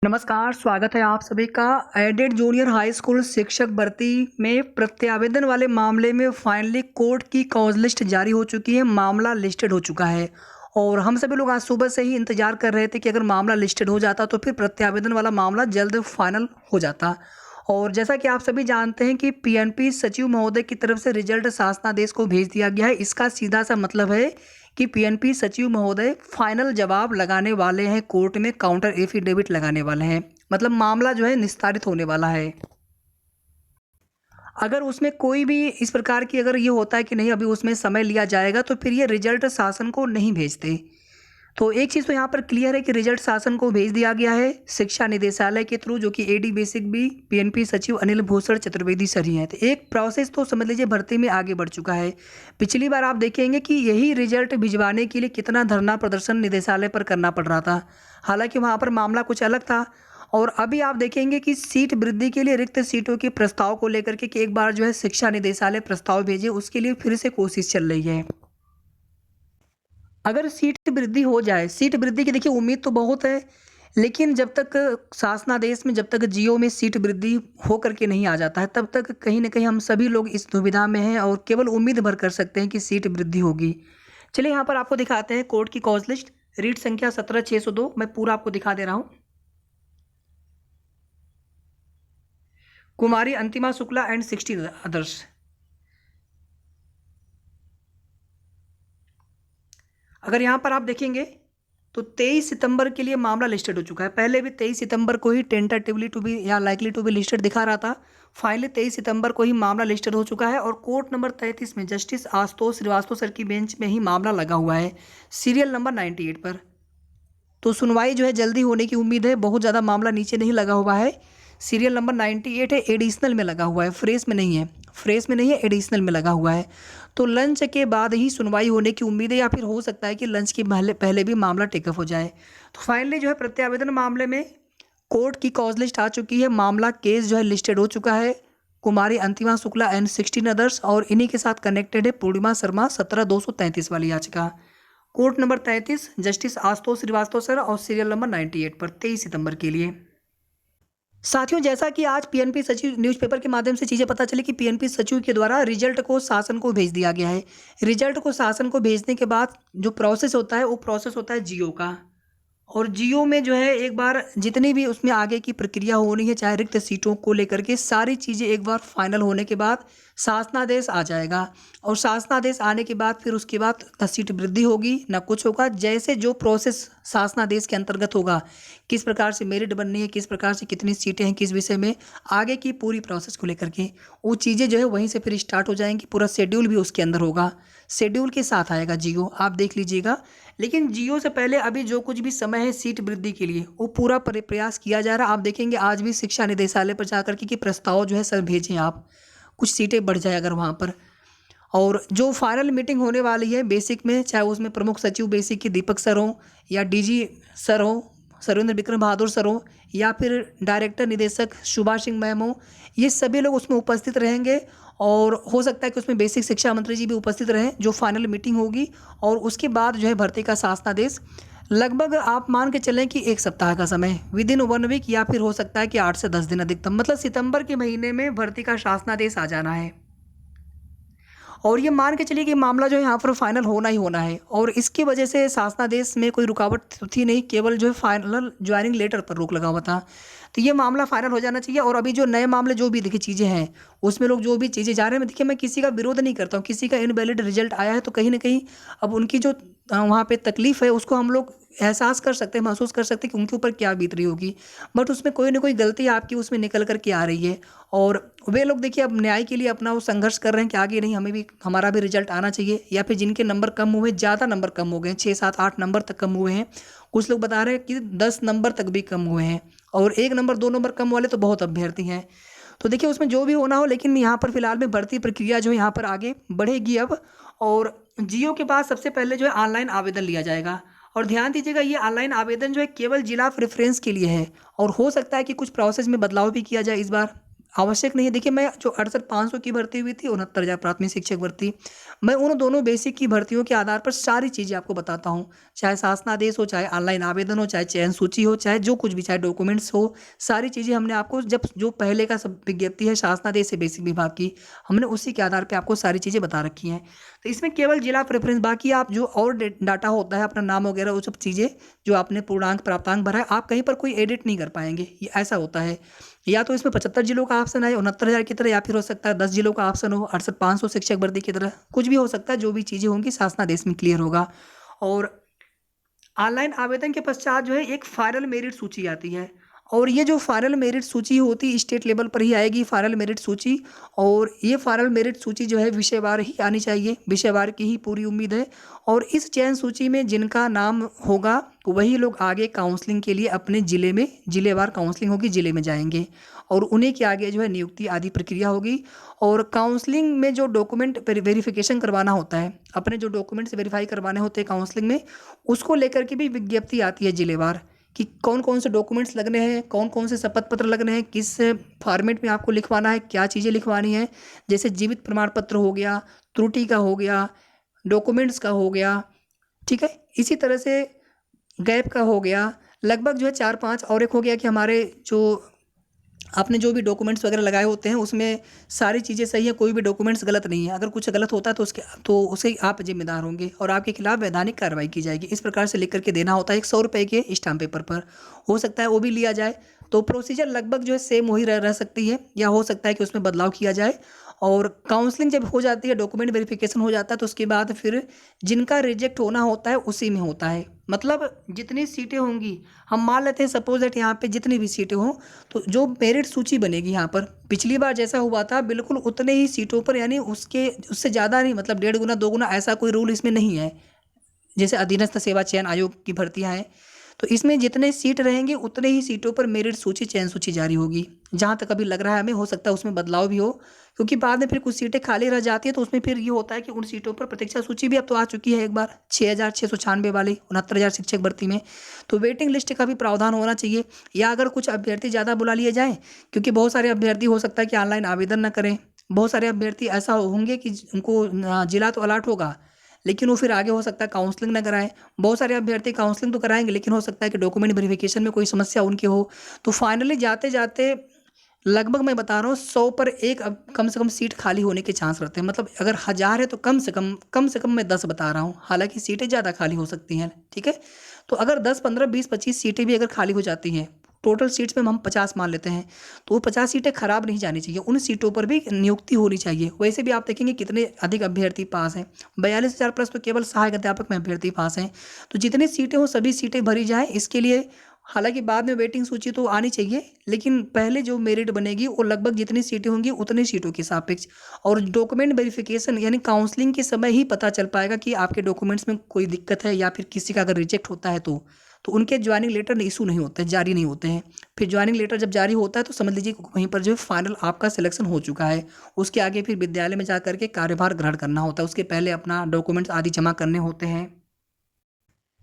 नमस्कार, स्वागत है आप सभी का। एडेड जूनियर हाई स्कूल शिक्षक भर्ती में प्रत्यावेदन वाले मामले में फाइनली कोर्ट की कॉज लिस्ट जारी हो चुकी है। मामला लिस्टेड हो चुका है और हम सभी लोग आज सुबह से ही इंतजार कर रहे थे कि अगर मामला लिस्टेड हो जाता तो फिर प्रत्यावेदन वाला मामला जल्द फाइनल हो जाता। और जैसा कि आप सभी जानते हैं कि पीएनपी सचिव महोदय की तरफ से रिजल्ट शासनादेश को भेज दिया गया है। इसका सीधा सा मतलब है कि पीएनपी सचिव महोदय फाइनल जवाब लगाने वाले हैं, कोर्ट में काउंटर एफिडेविट लगाने वाले हैं। मतलब मामला जो है निस्तारित होने वाला है। अगर उसमें कोई भी इस प्रकार की अगर ये होता है कि नहीं अभी उसमें समय लिया जाएगा तो फिर ये रिजल्ट शासन को नहीं भेजते। तो एक चीज़ तो यहाँ पर क्लियर है कि रिजल्ट शासन को भेज दिया गया है शिक्षा निदेशालय के थ्रू, जो कि एडी बेसिक भी पीएनपी सचिव अनिल भूषण चतुर्वेदी सर ही हैं। तो एक प्रोसेस तो समझ लीजिए भर्ती में आगे बढ़ चुका है। पिछली बार आप देखेंगे कि यही रिजल्ट भिजवाने के लिए कितना धरना प्रदर्शन निदेशालय पर करना पड़ रहा था। हालांकि वहाँ पर मामला कुछ अलग था। और अभी आप देखेंगे कि सीट वृद्धि के लिए रिक्त सीटों के प्रस्ताव को लेकर के कि एक बार जो है शिक्षा निदेशालय प्रस्ताव भेजे, उसके लिए फिर से कोशिश चल रही है। अगर सीट वृद्धि हो जाए, सीट वृद्धि की देखिए उम्मीद तो बहुत है, लेकिन जब तक शासनादेश में जब तक जियो में सीट वृद्धि हो करके नहीं आ जाता है तब तक कहीं ना कहीं हम सभी लोग इस दुविधा में हैं और केवल उम्मीद भर कर सकते हैं कि सीट वृद्धि होगी। चलिए यहाँ पर आपको दिखाते हैं कोर्ट की कॉज लिस्ट। रीट संख्या 17602 मैं पूरा आपको दिखा दे रहा हूँ। कुमारी अंतिमा शुक्ला एंड 60 अदर्स। अगर यहाँ पर आप देखेंगे तो 23 सितंबर के लिए मामला लिस्टेड हो चुका है। पहले भी 23 सितंबर को ही टेंटेटिवली टू बी या लाइकली टू बी लिस्टेड दिखा रहा था। फाइनली 23 सितंबर को ही मामला लिस्टेड हो चुका है और कोर्ट नंबर 33 में जस्टिस आशुतोष श्रीवास्तव सर की बेंच में ही मामला लगा हुआ है, सीरियल नंबर 98 पर। तो सुनवाई जो है जल्दी होने की उम्मीद है। बहुत ज़्यादा मामला नीचे नहीं लगा हुआ है। सीरियल नंबर 98 है, एडिशनल में लगा हुआ है, फ्रेश में नहीं है। फ्रेश में नहीं है, एडिशनल में लगा हुआ है। तो लंच के बाद ही सुनवाई होने की उम्मीद है या फिर हो सकता है कि लंच के पहले पहले भी मामला टेकअप हो जाए। तो फाइनली जो है प्रत्यावेदन मामले में कोर्ट की कॉज लिस्ट आ चुकी है। मामला केस जो है लिस्टेड हो चुका है। कुमारी अंतिमा शुक्ला एंड 16 अदर्स और इन्हीं के साथ कनेक्टेड है पूर्णिमा शर्मा 17233 वाली याचिका। Court number 33 justice Ashutosh Srivastava sir और सीरियल नंबर 98 पर 23 सितंबर के लिए। साथियों, जैसा कि आज पीएनपी सचिव न्यूज़पेपर के माध्यम से चीज़ें पता चली कि पीएनपी सचिव के द्वारा रिजल्ट को शासन को भेज दिया गया है। रिजल्ट को शासन को भेजने के बाद जो प्रोसेस होता है वो प्रोसेस होता है जियो का। और जियो में जो है एक बार जितनी भी उसमें आगे की प्रक्रिया होनी है, चाहे रिक्त सीटों को लेकर के सारी चीज़ें एक बार फाइनल होने के बाद शासनादेश आ जाएगा। और शासनादेश आने के बाद फिर उसके बाद न सीट वृद्धि होगी न कुछ होगा। जैसे जो प्रोसेस शासनादेश के अंतर्गत होगा, किस प्रकार से मेरिट बननी है, किस प्रकार से कितनी सीटें हैं, किस विषय में, आगे की पूरी प्रोसेस को लेकर के वो चीज़ें जो है वहीं से फिर स्टार्ट हो जाएंगी। पूरा शेड्यूल भी उसके अंदर होगा, शेड्यूल के साथ आएगा जियो, आप देख लीजिएगा। लेकिन जियो से पहले अभी जो कुछ भी समय है सीट वृद्धि के लिए वो पूरा प्रयास किया जा रहा है। आप देखेंगे आज भी शिक्षा निदेशालय पर जाकर के कि प्रस्ताव जो है सर भेजें, आप कुछ सीटें बढ़ जाए अगर वहाँ पर। और जो फाइनल मीटिंग होने वाली है बेसिक में, चाहे उसमें प्रमुख सचिव बेसिक के दीपक सर हों या डीजी सर हों सर्वेंद्र विक्रम बहादुर सर हों या फिर डायरेक्टर निदेशक सुभाष सिंह मैम हों, ये सभी लोग उसमें उपस्थित रहेंगे। और हो सकता है कि उसमें बेसिक शिक्षा मंत्री जी भी उपस्थित रहें जो फाइनल मीटिंग होगी। और उसके बाद जो है भर्ती का शासनादेश लगभग आप मान के चलें कि 1 सप्ताह का समय, विद इन 1 वीक, या फिर हो सकता है कि 8 से 10 दिन अधिकतम, मतलब सितंबर के महीने में भर्ती का शासनादेश आ जाना है। और ये मान के चलिए कि मामला जो है यहाँ पर फाइनल होना ही होना है। और इसकी वजह से शासनादेश में कोई रुकावट थी नहीं, केवल जो है फाइनल ज्वाइनिंग लेटर पर रोक लगा हुआ था। तो ये मामला फाइनल हो जाना चाहिए। और अभी जो नए मामले जो भी देखिए चीज़ें हैं उसमें लोग जो भी चीज़ें जा रहे हैं, देखिए मैं किसी का विरोध नहीं करता हूँ। किसी का इनवैलिड रिजल्ट आया है तो कहीं ना कहीं अब उनकी जो वहाँ पे तकलीफ़ है उसको हम लोग एहसास कर सकते हैं, महसूस कर सकते हैं कि उनके ऊपर क्या बीत रही होगी। बट उसमें कोई ना कोई गलती आपकी उसमें निकल कर के आ रही है। और वे लोग देखिए अब न्याय के लिए अपना वो संघर्ष कर रहे हैं कि आगे नहीं, हमें भी हमारा भी रिजल्ट आना चाहिए। या फिर जिनके नंबर कम हुए, ज़्यादा नंबर कम हो गए, 6 7 8 नंबर तक कम हुए हैं, कुछ लोग बता रहे हैं कि 10 नंबर तक भी कम हुए हैं। और 1 नंबर 2 नंबर कम वाले तो बहुत अभ्यर्थी हैं। तो देखिए उसमें जो भी होना हो, लेकिन यहाँ पर फिलहाल में भर्ती प्रक्रिया जो है यहाँ पर आगे बढ़ेगी अब। और जियो के बाद सबसे पहले जो है ऑनलाइन आवेदन लिया जाएगा। और ध्यान दीजिएगा ये ऑनलाइन आवेदन जो है केवल जिला प्रेफरेंस के लिए है। और हो सकता है कि कुछ प्रोसेस में बदलाव भी किया जाए इस बार। आवश्यक नहीं है। देखिए मैं जो 68,500 की भर्ती हुई थी, 69,000 प्राथमिक शिक्षक भर्ती, मैं उन दोनों बेसिक की भर्तियों के आधार पर सारी चीज़ें आपको बताता हूँ। चाहे शासनादेश हो, चाहे ऑनलाइन आवेदन हो, चाहे चयन सूची हो, चाहे जो कुछ भी, चाहे डॉक्यूमेंट्स हो, सारी चीज़ें हमने आपको जब जो पहले का सब विज्ञप्ति है शासनादेश से बेसिक विभाग की, हमने उसी के आधार पे आपको सारी चीज़ें बता रखी हैं। तो इसमें केवल जिला प्रेफ़रेंस, बाकी आप जो और डाटा होता है अपना नाम वगैरह वो सब चीज़ें जो आपने पूर्णांक प्राप्तांक भरा है, आप कहीं पर कोई एडिट नहीं कर पाएँगे, ये ऐसा होता है। या तो इसमें 75 जिलों का ऑप्शन है 69,000 की तरह, या फिर हो सकता है 10 जिलों का ऑप्शन हो 68,500 शिक्षक भर्ती की तरह, कुछ भी हो सकता है। जो भी चीज़ें होंगी शासनादेश में क्लियर होगा। और ऑनलाइन आवेदन के पश्चात जो है एक फाइनल मेरिट सूची आती है, और ये जो फाइनल मेरिट सूची होती है स्टेट लेवल पर ही आएगी फाइनल मेरिट सूची। और ये फाइनल मेरिट सूची जो है विषयवार ही आनी चाहिए, विषयवार की ही पूरी उम्मीद है। और इस चयन सूची में जिनका नाम होगा वही लोग आगे काउंसलिंग के लिए अपने ज़िले में, ज़िलेवार काउंसलिंग होगी, ज़िले में जाएंगे और उन्हीं के आगे जो है नियुक्ति आदि प्रक्रिया होगी। और काउंसलिंग में जो डॉक्यूमेंट वेरिफिकेशन करवाना होता है, अपने जो डॉक्यूमेंट्स वेरीफाई करवाने होते हैं काउंसलिंग में, उसको लेकर के भी विज्ञप्ति आती है जिलेवार कि कौन कौन से डॉक्यूमेंट्स लगने हैं, कौन कौन से शपथ पत्र लगने हैं, किस फॉर्मेट में आपको लिखवाना है, क्या चीज़ें लिखवानी है। जैसे जीवित प्रमाण पत्र हो गया, त्रुटि का हो गया, डॉक्यूमेंट्स का हो गया, ठीक है। इसी तरह से गैप का हो गया, लगभग जो है 4-5, और एक हो गया कि हमारे जो आपने जो भी डॉक्यूमेंट्स वगैरह लगाए होते हैं उसमें सारी चीज़ें सही है, कोई भी डॉक्यूमेंट्स गलत नहीं है। अगर कुछ गलत होता है तो उसे आप जिम्मेदार होंगे और आपके खिलाफ वैधानिक कार्रवाई की जाएगी। इस प्रकार से लिख करके देना होता है। एक 100 रुपये के स्टाम्प पेपर पर हो सकता है वो भी लिया जाए। तो प्रोसीजर लगभग जो है सेम वही रह सकती है, या हो सकता है कि उसमें बदलाव किया जाए। और काउंसलिंग जब हो जाती है, डॉक्यूमेंट वेरिफिकेशन हो जाता है, तो उसके बाद फिर जिनका रिजेक्ट होना होता है उसी में होता है। मतलब जितनी सीटें होंगी, हम मान लेते हैं सपोज दैट यहाँ पे जितनी भी सीटें हों, तो जो मेरिट सूची बनेगी यहाँ पर पिछली बार जैसा हुआ था बिल्कुल उतने ही सीटों पर, यानी उससे ज़्यादा नहीं, मतलब 1.5 गुना 2 गुना ऐसा कोई रूल इसमें नहीं है। जैसे अधीनस्थ सेवा चयन आयोग की भर्तियां हैं, तो इसमें जितने सीट रहेंगे उतने ही सीटों पर मेरिट सूची, चयन सूची जारी होगी। जहाँ तक अभी लग रहा है हमें, हो सकता है उसमें बदलाव भी हो, क्योंकि बाद में फिर कुछ सीटें खाली रह जाती है, तो उसमें फिर ये होता है कि उन सीटों पर प्रतीक्षा सूची भी अब तो आ चुकी है एक बार 6,696 वाली 69,000 शिक्षक भर्ती में, तो वेटिंग लिस्ट का भी प्रावधान होना चाहिए। या अगर कुछ अभ्यर्थी ज़्यादा बुला लिए जाएँ, क्योंकि बहुत सारे अभ्यर्थी हो सकता है कि ऑनलाइन आवेदन न करें, बहुत सारे अभ्यर्थी ऐसा होंगे कि उनको जिला तो अलॉट होगा लेकिन वो फिर आगे हो सकता है काउंसलिंग ना कराएं। बहुत सारे अभ्यर्थी काउंसलिंग तो कराएंगे लेकिन हो सकता है कि डॉक्यूमेंट वेरिफिकेशन में कोई समस्या उनकी हो। तो फाइनली जाते जाते लगभग मैं बता रहा हूँ 100 पर एक अब कम से कम सीट खाली होने के चांस रहते हैं। मतलब अगर 1000 है तो कम से कम मैं 10 बता रहा हूँ, हालांकि सीटें ज़्यादा खाली हो सकती हैं, ठीक है। तो अगर 10, 15, 20, 25 सीटें भी अगर खाली हो जाती हैं, टोटल सीट्स में हम 50 मान लेते हैं, तो वो 50 सीटें खराब नहीं जानी चाहिए, उन सीटों पर भी नियुक्ति होनी चाहिए। वैसे भी आप देखेंगे कितने अधिक अभ्यर्थी पास हैं, 42,000 प्लस तो केवल सहायक अध्यापक में अभ्यर्थी पास हैं। तो जितनी सीटें हो सभी सीटें भरी जाएँ, इसके लिए हालांकि बाद में वेटिंग सूची तो आनी चाहिए, लेकिन पहले जो मेरिट बनेगी वो लगभग जितनी सीटें होंगी उतनी सीटों के सापेक्ष। और डॉक्यूमेंट वेरिफिकेशन यानी काउंसलिंग के समय ही पता चल पाएगा कि आपके डॉक्यूमेंट्स में कोई दिक्कत है, या फिर किसी का अगर रिजेक्ट होता है तो उनके ज्वाइनिंग लेटर इशू नहीं होते, जारी नहीं होते हैं। फिर ज्वाइनिंग लेटर जब जारी होता है तो समझ लीजिए वहीं पर जो है फाइनल आपका सिलेक्शन हो चुका है। उसके आगे फिर विद्यालय में जा करके कार्यभार ग्रहण करना होता है, उसके पहले अपना डॉक्यूमेंट्स आदि जमा करने होते हैं।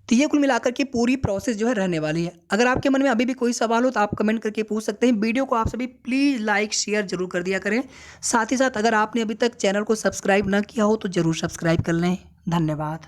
तो ये कुल मिलाकर के पूरी प्रोसेस जो है रहने वाली है। अगर आपके मन में अभी भी कोई सवाल हो तो आप कमेंट करके पूछ सकते हैं। वीडियो को आप सभी प्लीज़ लाइक शेयर जरूर कर दिया करें। साथ ही साथ अगर आपने अभी तक चैनल को सब्सक्राइब ना किया हो तो ज़रूर सब्सक्राइब कर लें। धन्यवाद।